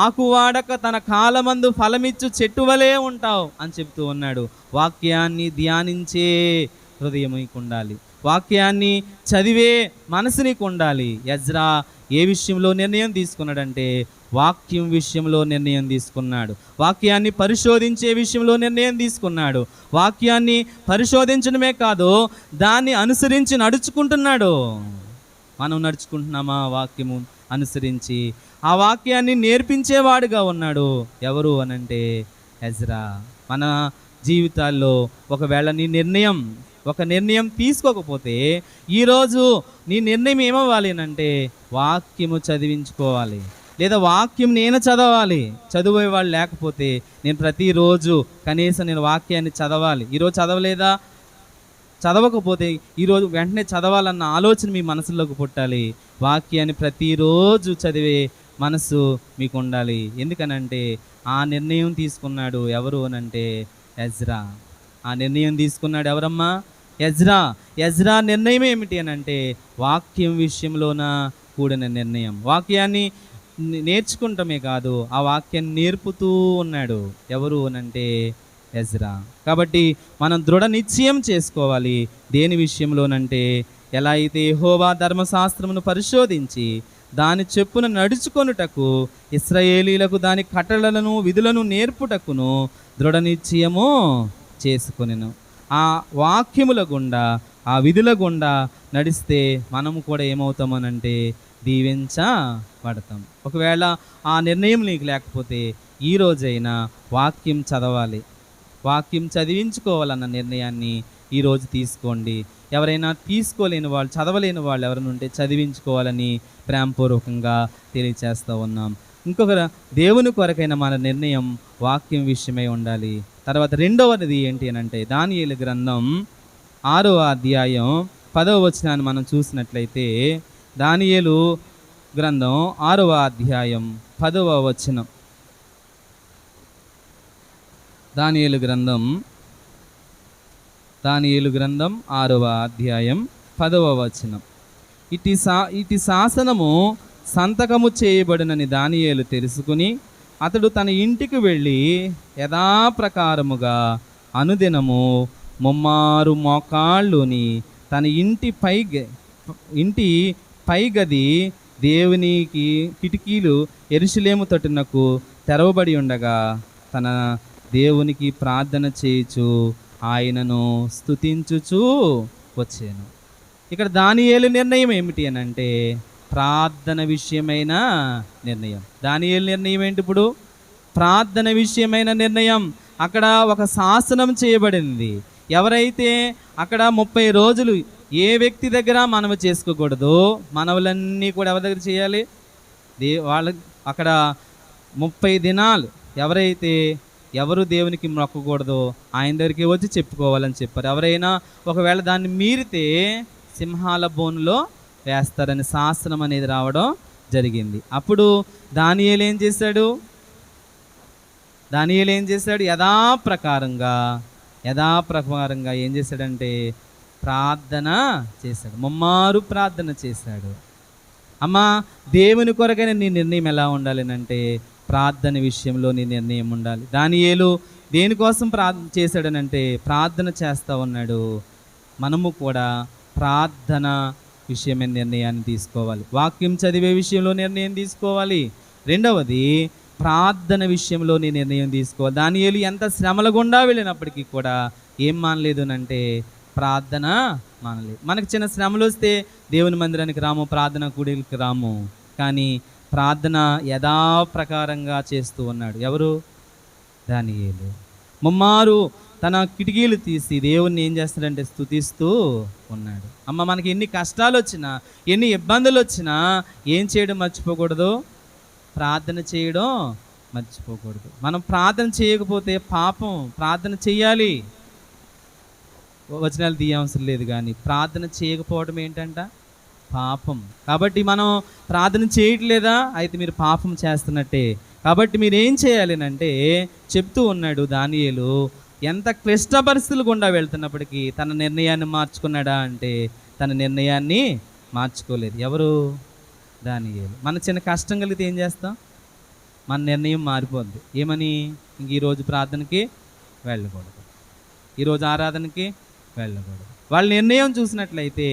ఆకువాడక తన కాలమందు ఫలమిచ్చు చెట్టు వలె ఉంటావు అని చెప్తూ ఉన్నాడు. వాక్యాన్ని ధ్యానించే హృదయం నీకు ఉండాలి. వాక్యాన్ని చదివే మనసు నీకు ఉండాలి. ఎజ్రా ఏ విషయంలో నిర్ణయం తీసుకున్నాడంటే వాక్యం విషయంలో నిర్ణయం తీసుకున్నాడు. వాక్యాన్ని పరిశోధించే విషయంలో నిర్ణయం తీసుకున్నాడు. వాక్యాన్ని పరిశోధించడమే కాదు, దాన్ని అనుసరించి నడుచుకుంటున్నాడు. మనం నడుచుకుంటున్నామా? వాక్యము అనుసరించి ఆ వాక్యాన్ని నేర్పించేవాడుగా ఉన్నాడు. ఎవరు అనంటే ఎజ్రా. మన జీవితాల్లో ఒకవేళ నీ ఒక నిర్ణయం తీసుకోకపోతే ఈరోజు నీ నిర్ణయం ఏమవ్వాలి అంటే వాక్యము చదివించుకోవాలి, లేదా వాక్యం నేను చదవాలి. చదివే వాళ్ళు లేకపోతే నేను ప్రతిరోజు కనీసం నేను వాక్యాన్ని చదవాలి. ఈరోజు చదవలేదా? చదవకపోతే ఈరోజు వెంటనే చదవాలన్న ఆలోచన మీ మనసులోకి పుట్టాలి. వాక్యాన్ని ప్రతిరోజు చదివే మనసు మీకు ఉండాలి. ఎందుకనంటే ఆ నిర్ణయం తీసుకున్నాడు ఎవరు అనంటే ఎజ్రా. ఆ నిర్ణయం తీసుకున్నాడు ఎవరమ్మా? ఎజ్రా. ఎజ్రా నిర్ణయం ఏమిటి అనంటే వాక్యం విషయంలోన కూడిన నిర్ణయం. వాక్యాన్ని నేర్చుకుంటమే కాదు, ఆ వాక్యాన్ని నేర్పుతూ ఉన్నాడు. ఎవరు అనంటే ఎజ్రా. కాబట్టి మనం దృఢ నిశ్చయం చేసుకోవాలి. దేని విషయంలోనంటే ఎలా అయితే యెహోవా ధర్మశాస్త్రమును పరిశోధించి దాని చెప్పున నడుచుకొనుటకు, ఇశ్రాయేలీలకు దాని కట్టడలను విధులను నేర్పుటకును దృఢ నిశ్చయము చేసుకొనెను. ఆ వాక్యముల గుండా, ఆ విధుల గుండా నడిస్తే మనము కూడా ఏమవుతామనంటే దీవించబడతాం. ఒకవేళ ఆ నిర్ణయం నీకు లేకపోతే ఈరోజైనా వాక్యం చదవాలి, వాక్యం చదివించుకోవాలన్న నిర్ణయాన్ని ఈరోజు తీసుకోండి. ఎవరైనా తీసుకోలేని వాళ్ళు, చదవలేని వాళ్ళు ఎవరైనా ఉంటే చదివించుకోవాలని ప్రేమపూర్వకంగా తెలియచేస్తూ ఉన్నాం. ఇంకొక దేవుని కొరకైన మన నిర్ణయం వాక్యం విషయమై ఉండాలి. తర్వాత రెండవది ఏంటి అని అంటే దానియేలు గ్రంథం 6వ అధ్యాయం 10వ వచనాన్ని మనం చూసినట్లయితే, దానియేలు గ్రంథం 6వ అధ్యాయం 10వ వచనం. దానియేలు గ్రంథం 6వ అధ్యాయం 10వ వచనం. ఇటి శాసనము సంతకము చేయబడినని దానియేలు తెలుసుకుని అతడు తన ఇంటికి వెళ్ళి యథాప్రకారముగా అనుదినము ముమ్మారు మోకాళ్ళుని తన ఇంటి పైగది దేవునికి కిటికీలు యెరూషలేము తట్టునకు తెరవబడి ఉండగా తన దేవునికి ప్రార్థన చేయుచు ఆయనను స్తుతించుచు వచ్చాను. ఇక్కడ దానియేలు నిర్ణయం ఏమిటి అని అంటే ప్రార్థన విషయమైన నిర్ణయం. దానియేలు నిర్ణయం ఏంటి? ఇప్పుడు ప్రార్థన విషయమైన నిర్ణయం. అక్కడ ఒక శాసనం చేయబడింది. ఎవరైతే అక్కడ 30 రోజులు ఏ వ్యక్తి దగ్గర మనవి చేసుకోకూడదు, మనవులన్నీ కూడా ఎవరి దగ్గర చేయాలి? వాళ్ళ అక్కడ 30 దినాలు ఎవరు దేవునికి మొక్కకూడదో ఆయన దగ్గరికి వచ్చి చెప్పుకోవాలని చెప్పారు. ఎవరైనా ఒకవేళ దాన్ని మీరితే సింహాల బోనులో వేస్తారని శాసనం అనేది రావడం జరిగింది. అప్పుడు దానియేలు ఏం చేశాడు? యథాప్రకారంగా ఏం చేశాడంటే ప్రార్థన చేశాడు, ముమ్మారు ప్రార్థన చేశాడు. అమ్మా, దేవుని కొరకైన నీ నిర్ణయం ఎలా ఉండాలి అంటే ప్రార్థన విషయంలో నీ నిర్ణయం ఉండాలి. దానియేలు దేనికోసం ప్రార్థన చేశాడనంటే ప్రార్థన చేస్తూ ఉన్నాడు. మనము కూడా ప్రార్థన విషయమైన నిర్ణయాన్ని తీసుకోవాలి. వాక్యం చదివే విషయంలో నిర్ణయం తీసుకోవాలి. రెండవది, ప్రార్థన విషయంలో నీ నిర్ణయం తీసుకోవాలి. దానియేలు ఎంత శ్రమల గుండా వెళ్ళినప్పటికీ కూడా ఏం మానలేదు అంటే ప్రార్థన మానలేదు. మనకు చిన్న శ్రమలు వస్తే దేవుని మందిరానికి రాము, ప్రార్థన కూడికి రాము, కానీ ప్రార్థన యథాప్రకారంగా చేస్తూ ఉన్నాడు. ఎవరు? దానియేలు. ముమ్మారు తన కిటికీలు తీసి దేవుణ్ణి ఏం చేస్తాడంటే స్తుతిస్తూ ఉన్నాడు. అమ్మ, మనకి ఎన్ని కష్టాలు వచ్చినా, ఎన్ని ఇబ్బందులు వచ్చినా ఏం చేయడం మర్చిపోకూడదు? ప్రార్థన చేయడం మర్చిపోకూడదు. మనం ప్రార్థన చేయకపోతే పాపం. ప్రార్థన చేయాలి, వచనాలు తీయవసరం లేదు, కానీ ప్రార్థన చేయకపోవడం ఏంటంట? పాపం. కాబట్టి మనం ప్రార్థన చేయట్లేదా? అయితే మీరు పాపం చేస్తున్నట్టే. కాబట్టి మీరు ఏం చేయాలి అంటే చెప్తూ ఉన్నాడు దానియేలు, ఎంత క్లిష్ట పరిస్థితులు గుండా వెళ్తున్నప్పటికీ తన నిర్ణయాన్ని మార్చుకున్నాడా అంటే తన నిర్ణయాన్ని మార్చుకోలేదు. ఎవరు? దానియేలు. మన చిన్న కష్టం కలిగితే ఏం చేస్తాం? మన నిర్ణయం మారిపోద్ది. ఏమని? ఇంక ఈరోజు ప్రార్థనకి వెళ్ళకూడదు, ఈరోజు ఆరాధనకి వెళ్ళకూడదు. వాళ్ళ నిర్ణయం చూసినట్లయితే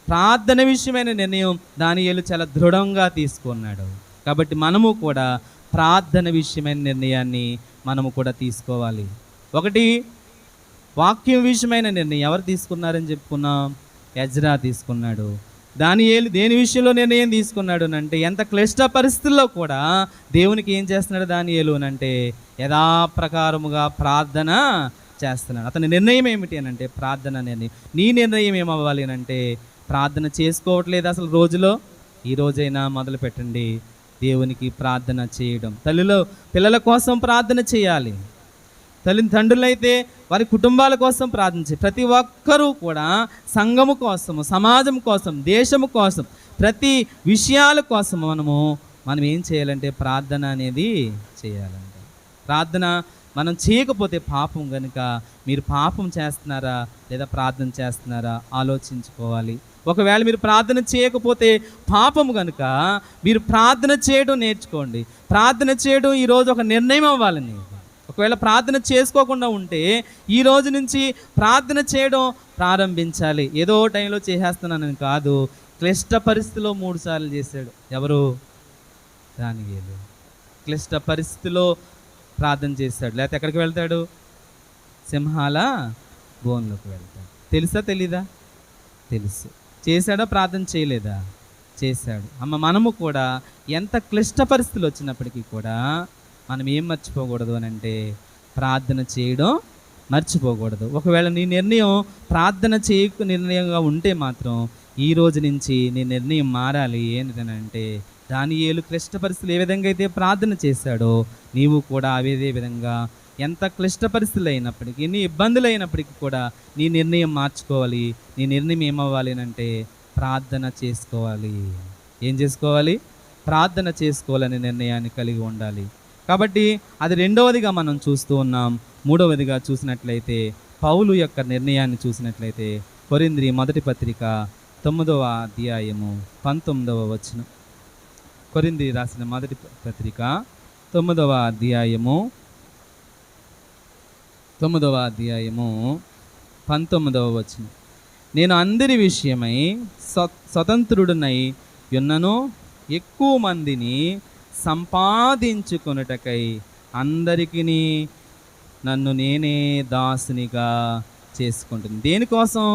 ప్రార్థన విషయమైన నిర్ణయం దానియేలు చాలా దృఢంగా తీసుకున్నాడు. కాబట్టి మనము కూడా ప్రార్థన విషయమైన నిర్ణయాన్ని మనము కూడా తీసుకోవాలి. ఒకటి, వాక్యం విషయమైన నిర్ణయం ఎవరు తీసుకున్నారని చెప్పుకున్నాం? ఎజ్రా తీసుకున్నాడు. దానియేలు దేని విషయంలో నిర్ణయం తీసుకున్నాడు అంటే ఎంత క్లిష్ట పరిస్థితుల్లో కూడా దేవునికి ఏం చేస్తున్నాడు దానియేలు అంటే యథాప్రకారముగా ప్రార్థన చేస్తున్నాడు. అతని నిర్ణయం ఏమిటి అని అంటే ప్రార్థన నిర్ణయం. నీ నిర్ణయం ఏమవ్వాలి అంటే ప్రార్థన చేసుకోవట్లేదు అసలు రోజులో, ఈ రోజైనా మొదలు పెట్టండి దేవునికి ప్రార్థన చేయడం. పిల్లల కోసం ప్రార్థన చేయాలి. తండ్రులైతే వారి కుటుంబాల కోసం ప్రార్థన చేయాలి. ప్రతి ఒక్కరూ కూడా సంఘము కోసము, సమాజం కోసం, దేశము కోసం, ప్రతి విషయాల కోసం మనం ఏం చేయాలంటే ప్రార్థన అనేది చేయాలంటే. ప్రార్థన మనం చేయకపోతే పాపం కనుక మీరు పాపం చేస్తున్నారా లేదా ప్రార్థన చేస్తున్నారా ఆలోచించుకోవాలి. ఒకవేళ మీరు ప్రార్థన చేయకపోతే పాపము కనుక మీరు ప్రార్థన చేయడం నేర్చుకోండి. ప్రార్థన చేయడం ఈరోజు ఒక నిర్ణయం అవ్వాలని. ఒకవేళ ప్రార్థన చేసుకోకుండా ఉంటే ఈ రోజు నుంచి ప్రార్థన చేయడం ప్రారంభించాలి. ఏదో టైంలో చేసేస్తున్నానని కాదు. క్లిష్ట పరిస్థితిలో 3 సార్లు చేశాడు. ఎవరు? దానియేలు. క్లిష్ట పరిస్థితిలో ప్రార్థన చేశాడు. లేకపోతే ఎక్కడికి వెళ్తాడు? సింహాల బోన్లోకి వెళ్తాడు. తెలుసా తెలీదా? తెలుసు. చేశాడా? ప్రార్థన చేయలేదా? చేశాడు. మనము కూడా ఎంత క్లిష్ట పరిస్థితులు వచ్చినప్పటికీ కూడా మనం ఏం మర్చిపోకూడదు అని అంటే ప్రార్థన చేయడం మర్చిపోకూడదు. ఒకవేళ నీ నిర్ణయం ప్రార్థన చేయకు నిర్ణయంగా ఉంటే మాత్రం ఈ రోజు నుంచి నీ నిర్ణయం మారాలి. ఏంటంటే దానియేలు క్లిష్ట పరిస్థితులు ఏ విధంగా అయితే ప్రార్థన చేశాడో నీవు కూడా అదే విధంగా ఎంత క్లిష్ట పరిస్థితులు అయినప్పటికీ, ఎన్ని ఇబ్బందులు అయినప్పటికీ కూడా నీ నిర్ణయం మార్చుకోవాలి. నీ నిర్ణయం ఏమవ్వాలి అంటే ప్రార్థన చేసుకోవాలి. ఏం చేసుకోవాలి? ప్రార్థన చేసుకోవాలనే నిర్ణయాన్ని కలిగి ఉండాలి. కాబట్టి అది రెండవదిగా మనం చూస్తూ ఉన్నాం. మూడవదిగా చూసినట్లయితే పౌలు యొక్క నిర్ణయాన్ని చూసినట్లయితే కొరింథీ మొదటి పత్రిక 9వ అధ్యాయము 19వ వచనం. కొరింథీ రాసిన మొదటి పత్రిక 9వ అధ్యాయము 19వ వచనం. నేను అందరి విషయమై స్వతంత్రుడినై యున్నను, ఎక్కువ మందిని సంపాదించుకొనుటకై అందరికీ నన్ను నేనే దాసునిగా చేసుకుంటుంది. దేనికోసం?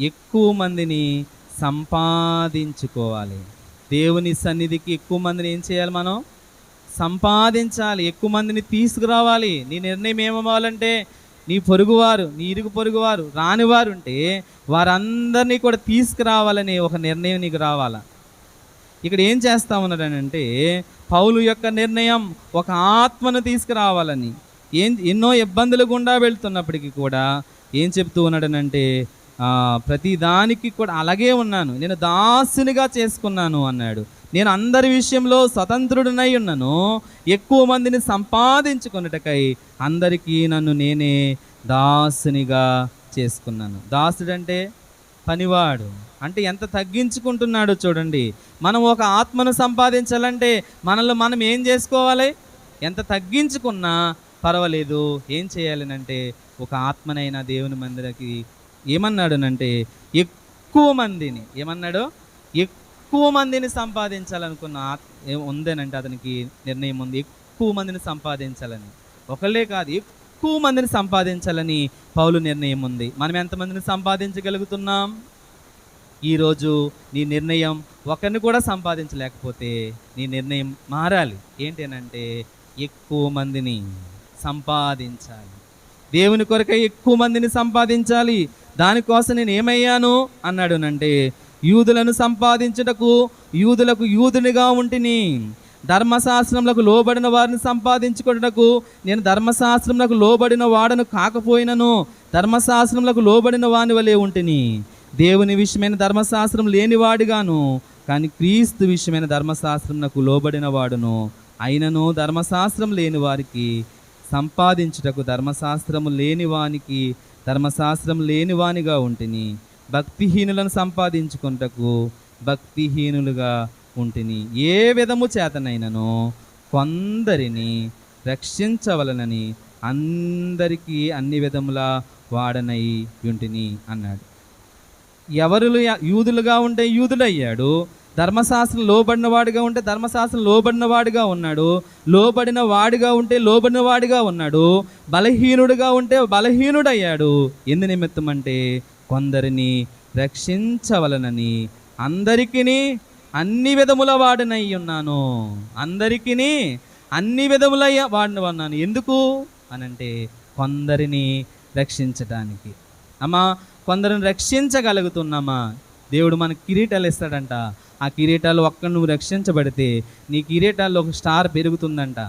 ఎక్కువ మందిని సంపాదించుకోవాలి. దేవుని సన్నిధికి ఎక్కువ మందిని ఏం చేయాలి? మనం సంపాదించాలి. ఎక్కువ మందిని తీసుకురావాలి. నీ నిర్ణయం ఏమవ్వాలంటే నీ పొరుగువారు, నీ ఇరుగు పొరుగువారు, రానివారు ఉంటే వారందరినీ కూడా తీసుకురావాలని ఒక నిర్ణయం నీకు రావాలా. ఇక్కడ ఏం చేస్తా ఉన్నాడనంటే పౌలు యొక్క నిర్ణయం ఒక ఆత్మను తీసుకురావాలని. ఎన్నో ఇబ్బందులు గుండా వెళ్తున్నప్పటికీ కూడా ఏం చెప్తూ ఉన్నాడనంటే ప్రతి దానికి కూడా అలాగే ఉన్నాను, నేను దాసునిగా చేసుకున్నాను అన్నాడు. నేను అందరి విషయంలో స్వతంత్రుడినై ఉన్నాను, ఎక్కువ మందిని సంపాదించుకున్నటకై అందరికీ నన్ను నేనే దాసునిగా చేసుకున్నాను. దాసుడంటే పనివాడు. అంటే ఎంత తగ్గించుకుంటున్నాడో చూడండి. మనం ఒక ఆత్మను సంపాదించాలంటే మనల్ని మనం ఏం చేసుకోవాలి? ఎంత తగ్గించుకున్నా పర్వాలేదు. ఏం చేయాలనంటే ఒక ఆత్మనైనా దేవుని మందిరకి ఏమన్నాడునంటే ఎక్కువ మందిని సంపాదించాలనుకున్న ఏం ఉందేనంటే అతనికి నిర్ణయం ఉంది, ఎక్కువ మందిని సంపాదించాలని. ఒకళ్ళే కాదు, ఎక్కువ మందిని సంపాదించాలని పౌలు నిర్ణయం ఉంది. మనం ఎంతమందిని సంపాదించగలుగుతున్నాం? ఈరోజు నీ నిర్ణయం ఒకరిని కూడా సంపాదించలేకపోతే నీ నిర్ణయం మారాలి. ఏంటంటే ఎక్కువ మందిని సంపాదించాలి, దేవుని కొరకై ఎక్కువ మందిని సంపాదించాలి. దానికోసం నేను ఏమయ్యాను అన్నాడునంటే, యూదులను సంపాదించుటకు యూదులకు యూదునిగా ఉంటిని, ధర్మశాస్త్రములకు లోబడిన వారిని సంపాదించుకొనుటకు నేను ధర్మశాస్త్రములకు లోబడిన వాడను కాకపోయినను ధర్మశాస్త్రములకు లోబడిన వాని వలె ఉంటిని. దేవుని విషయమైన ధర్మశాస్త్రం లేనివాడిగాను, కానీ క్రీస్తు విషయమైన ధర్మశాస్త్రమునకు లోబడిన వాడును. అయినను ధర్మశాస్త్రం లేని వారికి సంపాదించుటకు ధర్మశాస్త్రము లేని వానికి ధర్మశాస్త్రం లేనివానిగా ఉంటిని, భక్తిహీనులను సంపాదించుకొనుటకు భక్తిహీనులుగా ఉంటిని. ఏ విధము చేతనైనను కొందరిని రక్షించవలనని అందరికీ అన్ని విధముల వాడనై ఉంటిని అన్నాడు. ఎవరు యూదులుగా ఉంటే యూదుడయ్యాడు, ధర్మశాస్త్రం లోబడిన వాడిగా ఉంటే ధర్మశాస్త్రం లోబడిన వాడిగా ఉన్నాడు, లోబడిన వాడిగా ఉంటే లోబడిన వాడిగా ఉన్నాడు, బలహీనుడిగా ఉంటే బలహీనుడయ్యాడు. ఎందు నిమిత్తం అంటే కొందరిని రక్షించవలనని అందరికీ అన్ని విధముల వాడినై ఉన్నాను. అందరికీ అన్ని విధముల వాడిన ఉన్నాను. ఎందుకు అనంటే కొందరిని రక్షించటానికి. అమ్మా, కొందరిని రక్షించగలుగుతున్నామా? దేవుడు మనకు కిరీటాలు ఇస్తాడంట. ఆ కిరీటాలు ఒక్క నువ్వు రక్షించబడితే నీ కిరీటాల్లో ఒక స్టార్ పెరుగుతుందంట.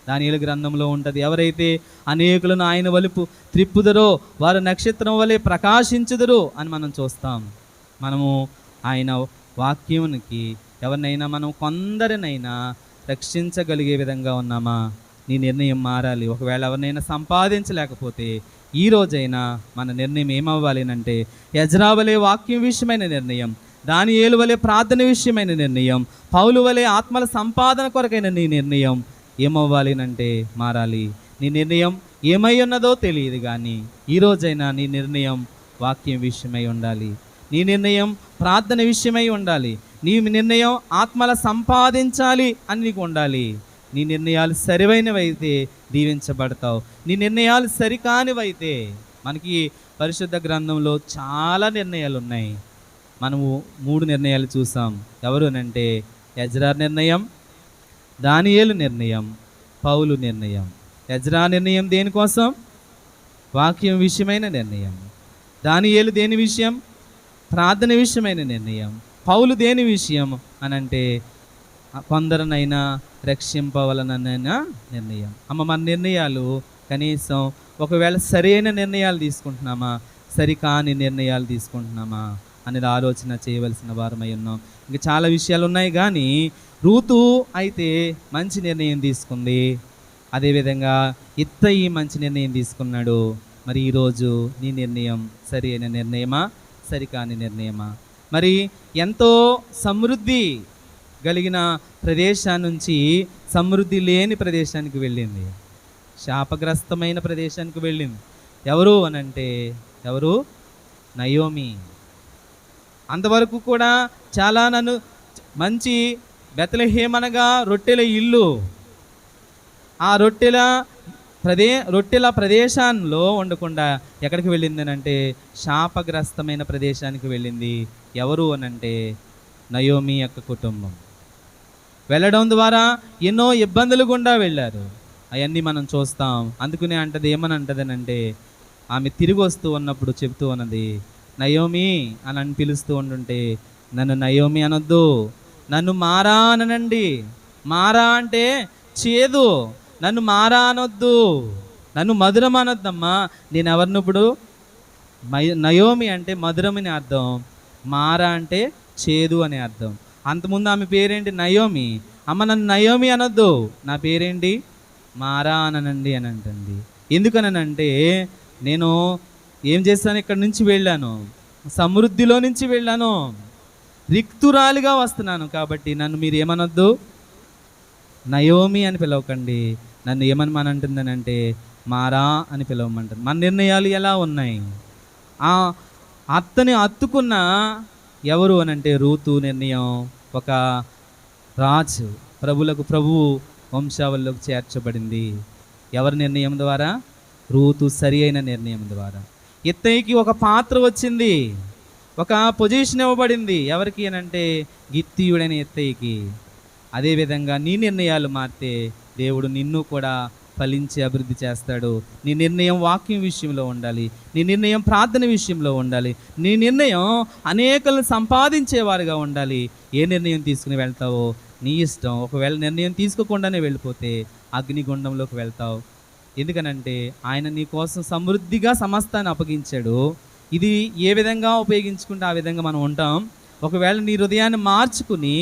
దానియేలు గ్రంథంలో ఉంటుంది, ఎవరైతే అనేకులను ఆయన వైపు త్రిప్పుదరో వారు నక్షత్రం వలె ప్రకాశించుదురు అని మనం చూస్తాం. మనము ఆయన వాక్యానికి ఎవరినైనా మనం కొందరినైనా రక్షించగలిగే విధంగా ఉన్నామా? నీ నిర్ణయం మారాలి. ఒకవేళ ఎవరినైనా సంపాదించలేకపోతే ఈ రోజైనా మన నిర్ణయం ఏమవ్వాలి అంటే, ఎజ్రా వలె వాక్యం విషయమైన నిర్ణయం, దానియేలు వలె ప్రార్థన విషయమైన నిర్ణయం, పౌలు వలె ఆత్మల సంపాదన కొరకైన నీ నిర్ణయం ఏమవ్వాలి అంటే మారాలి. నీ నిర్ణయం ఏమై ఉన్నదో తెలియదు, కానీ ఈ రోజైనా నీ నిర్ణయం వాక్యం విషయమై ఉండాలి. నీ నిర్ణయం ప్రార్థన విషయమై ఉండాలి. నీ నిర్ణయం ఆత్మల సంపాదించాలి అని నీకు ఉండాలి. నీ నిర్ణయాలు సరివైనవైతే దీవించబడతావు. నీ నిర్ణయాలు సరికానివైతే, మనకి పరిశుద్ధ గ్రంథంలో చాలా నిర్ణయాలు ఉన్నాయి. మనము 3 నిర్ణయాలు చూసాం. ఎవరు అంటే ఎజ్రా నిర్ణయం, దానియేలు నిర్ణయం, పౌలు నిర్ణయం. ఎజ్రా నిర్ణయం దేనికోసం? వాక్యం విషయమైన నిర్ణయం. దానియేలు దేని విషయం? ప్రార్థన విషయమైన నిర్ణయం. పౌలు దేని విషయం అనంటే కొందరినైనా రక్షింపవలనైనా నిర్ణయం. అమ్మ, మన నిర్ణయాలు కనీసం ఒకవేళ సరైన నిర్ణయాలు తీసుకుంటున్నామా, సరికాని నిర్ణయాలు తీసుకుంటున్నామా అనేది ఆలోచన చేయవలసిన వారమై ఉన్నాం. ఇంకా చాలా విషయాలు ఉన్నాయి, కానీ రూతు అయితే మంచి నిర్ణయం తీసుకుంది. అదేవిధంగా ఇత్తయి మంచి నిర్ణయం తీసుకున్నాడు. మరి ఈరోజు నీ నిర్ణయం సరైన నిర్ణయమా, సరికాని నిర్ణయమా? మరి ఎంతో సమృద్ధి కలిగిన ప్రదేశాన్ని నుంచి సమృద్ధి లేని ప్రదేశానికి వెళ్ళింది, శాపగ్రస్తమైన ప్రదేశానికి వెళ్ళింది. ఎవరు అనంటే ఎవరు? నయోమి. అంతవరకు కూడా చాలా నన్ను మంచి బెత్లెహేమనగా రొట్టెల ఇల్లు, ఆ రొట్టెల ప్రదేశంలో ఉండకుండా ఎక్కడికి వెళ్ళింది అంటే శాపగ్రస్తమైన ప్రదేశానికి వెళ్ళింది. ఎవరు అనంటే నయోమి యొక్క కుటుంబం. వెళ్ళడం ద్వారా ఎన్నో ఇబ్బందులు గుండా వెళ్ళారు. అవన్నీ మనం చూస్తాం. అందుకనే అంటది, ఏమని అంటదనంటే, ఆమె తిరిగి వస్తూ ఉన్నప్పుడు చెప్తూ ఉన్నది, నయోమి అని పిలుస్తూ ఉంటుంటే, నన్ను నయోమి అనొద్దు, నన్ను మారా అనండి. మారా అంటే చేదు, నన్ను మారా అనొద్దు, నన్ను మధురం అనొద్దమ్మా. నేను ఎవరిని ఇప్పుడు? నయోమి అంటే మధురమని అర్థం, మారా అంటే చేదు అనే అర్థం. అంతకుముందు ఆమె పేరేంటి? నయోమి. అమ్మ, నన్ను నయోమి అనొద్దు, నా పేరేంటి? మారా అనండి అని అంటుంది. ఎందుకనంటే నేను ఏం చేస్తాను? ఇక్కడి నుంచి వెళ్ళాను, సమృద్ధిలో నుంచి వెళ్ళాను, రిక్తురాలిగా వస్తున్నాను. కాబట్టి నన్ను మీరు ఏమనొద్దు, నయోమి అని పిలవకండి. నన్ను ఏమని అంటుందనంటే మారా అని పిలవమంటుంది. మన నిర్ణయాలు ఎలా ఉన్నాయి? ఆ అత్తని అత్తుకున్న ఎవరు అనంటే రూతు నిర్ణయం. ఒక రాజు ప్రభులకు ప్రభువు వంశావళిలోకి చేర్చబడింది. ఎవరి నిర్ణయం ద్వారా? రూతు సరి అయిన నిర్ణయం ద్వారా. ఇత్తయికి ఒక పాత్ర వచ్చింది, ఒక పొజిషన్ ఇవ్వబడింది. ఎవరికి అనంటే గిత్తీయుడైన ఇత్తయికి. అదేవిధంగా నీ నిర్ణయాలు మారితే దేవుడు నిన్ను కూడా ఫలించి అభివృద్ధి చేస్తాడు. నీ నిర్ణయం వాక్యం విషయంలో ఉండాలి, నీ నిర్ణయం ప్రార్థన విషయంలో ఉండాలి, నీ నిర్ణయం అనేకలను సంపాదించేవారుగా ఉండాలి. ఏ నిర్ణయం తీసుకుని వెళ్తావో నీ ఇష్టం. ఒకవేళ నిర్ణయం తీసుకోకుండానే వెళ్ళిపోతే అగ్నిగుండంలోకి వెళ్తావు. ఎందుకనంటే ఆయన నీ కోసం సమృద్ధిగా సమస్తాన్ని అప్పగించాడు. ఇది ఏ విధంగా ఉపయోగించుకుంటే ఆ విధంగా మనం ఉంటాం. ఒకవేళ నీ హృదయాన్ని మార్చుకుని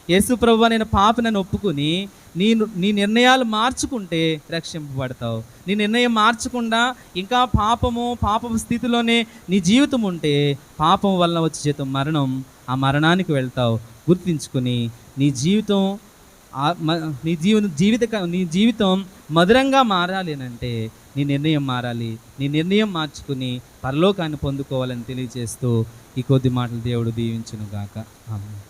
యేసు ప్రభువా నేను పాపినని ఒప్పుకుని నీ నిర్ణయాలు మార్చుకుంటే రక్షింపబడతావు. నీ నిర్ణయం మార్చకుండా ఇంకా పాపపు స్థితిలోనే నీ జీవితం ఉంటే పాపం వలన వచ్చే జీతం మరణం. ఆ మరణానికి వెళ్తావు. గుర్తించుకుని నీ జీవితం మధురంగా మారాలి అంటే నీ నిర్ణయం మారాలి. నీ నిర్ణయం మార్చుకుని పరలోకాన్ని పొందుకోవాలని తెలియజేస్తూ ఈ కొద్ది మాటలు దేవుడు దీవించును గాక. ఆమేన్.